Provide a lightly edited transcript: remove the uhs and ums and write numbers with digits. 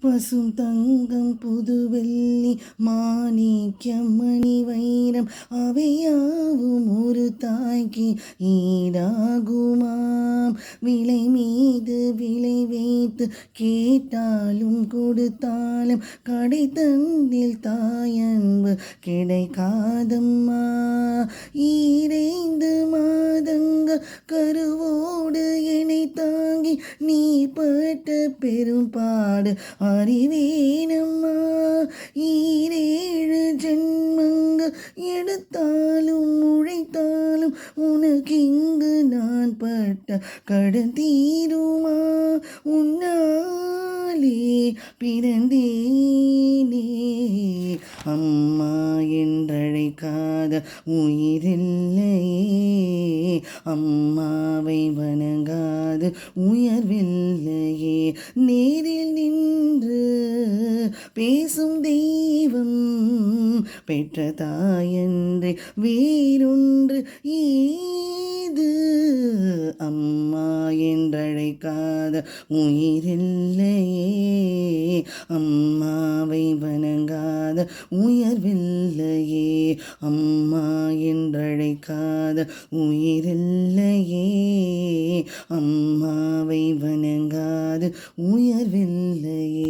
பசும் தங்கம் புதுவெள்ளி மாணிக்கம் மணி வைரம் அவையாவும் ஒரு தாய்க்கு ஈடாகுமாம். விலை மீது விலை வைத்து கேட்டாலும் கொடுத்தாலும் கடை தந்தில் தாயன்பு கிடைக்காதம்மா. ஈரைந்து மாதங்கள் கருவோடு என்னை தாங்கி நீ பட்ட பெரும்பாடு அறிவேனம்மா. ஈரேழு ஜென்மங்கள் எடுத்தாலும் உழைத்தாலும் உனக்கிங்கு நான் பட்ட கடன் தீருமா. உன்னாலே பிறந்தேனே அம்மா என்றழைக்காத உயிரில்லையே. அம்மாவை வணங்காது உயர்வில்லையே. நேரில் நின்று பேசும் தெய்வம் பெற்ற தாயன்றே வேறொன்று ஏது. அம்மா என்றழைக்காத உயிரில்லையே. அம்மாவை வணங்காத உயர்வில்லையே. அம்மா என்றழைக்காத உயிரில்லையே. அம்மாவை வணங்காத உயர்வில்லையே.